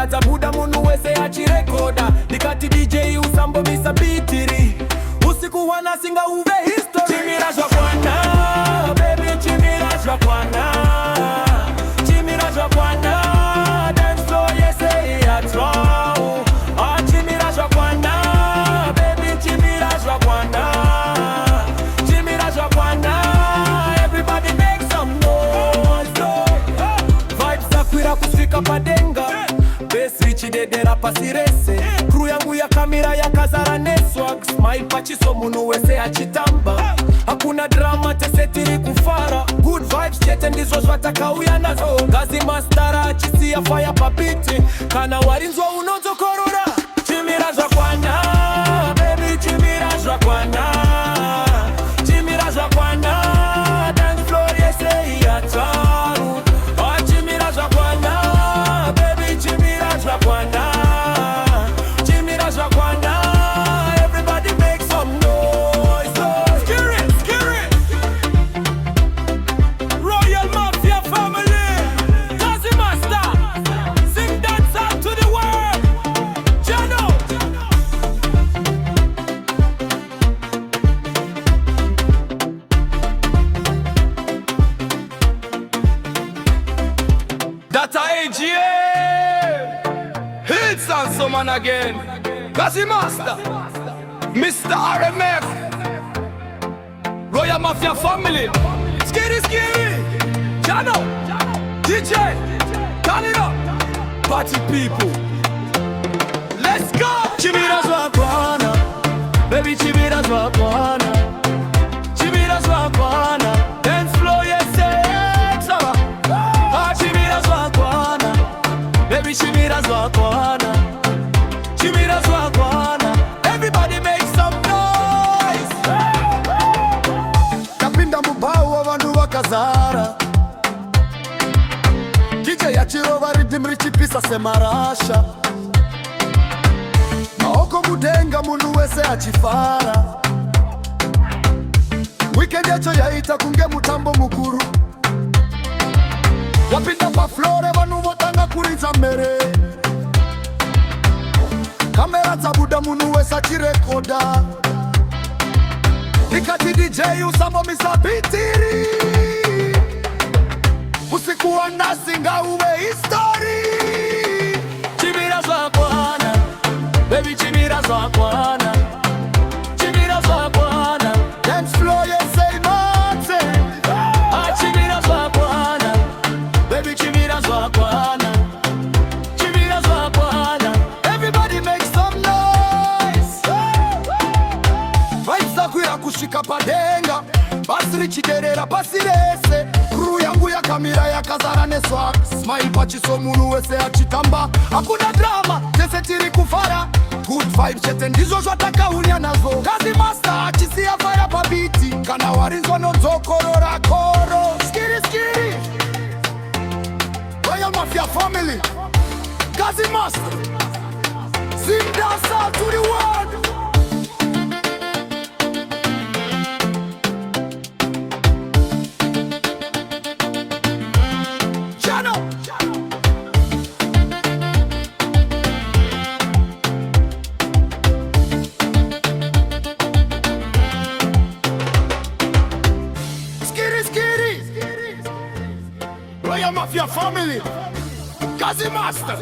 za muda munu wese achirekoda. Nikati DJ usambo misa bitiri. Usiku wanasinga uve history. Chimira Zvakwana, baby Chimira Zvakwana. Chimira Zvakwana, dance floor yese yatrao. Ah, Chimira Zvakwana, baby Chimira Zvakwana. Chimira Zvakwana, everybody make some noise. Vibes za kwira kusika padenga. Besi chidedera pasirese. Crew yangu ya kamera ya kazara network. Smile pachiso munu wese achitamba. Hakuna drama tesetiri kufara. Good vibes chete ndizo zwataka uya nazo. Ghazi Master achisia fire papiti. Kana warinzwa unozo korora. Chimira Zvakwana, baby Chimira Zvakwana. Chimira Zvakwana, dance floor yese yataru. Ah, Chimira Zvakwana, baby Chimira Zvakwana. Chimira Zvakwana, everybody make some noise. Scary. Royal Mafia family. Ghazi Master, Zimdancehall to the world. Shona. That's A.G.M. Hits and summon again. Ghazi Master, Mr. R.M.F, Royal Mafia family. Scary. Shona. DJ, turn it up. Party people. Let's go. Chimira Zvakwana, baby Chimira Zvakwana. Chimira Zvakwana, dance floor yese. Ah, Chimira Zvakwana, baby Chimira Zvakwana. Chimira Zvakwana, everybody make some noise. Kapinda mubao wa vandu wakazara. DJ yachirova rhythm richipisa semarasha. Maoko mudenga munu wese achifara. Weekend yacho yaita kunge mutambo mukuru. Wapinda pa flore vanu votanga kuridza mere. Kamera za buda munu wese achirekoda. Nikati DJ usambo misa bitiri. Usiku wanasinga uwe history. Chimira Zvakwana, baby Chimira Zvakwana. Chimira Zvakwana, dance floor yese mate. Ah, Chimira Zvakwana, baby Chimira Zvakwana. Chimira Zvakwana, everybody make some noise. Vibes za kwira kushika padenga. Basri chiderera pasirese. Crew yangu ya kamera ya kazara network. Smile pachiso munu wese achitamba. Hakuna drama, tesetiri kufara. Good vibes chete ndizo zwataka unya nazo. Ghazi Master achisia fire papiti. Kana warinzwa nozo korora koro. Scary. Royal Mafia family. Ghazi Master, Zimdancehall to the world. Scary. Royal Mafia family. Ghazi Master.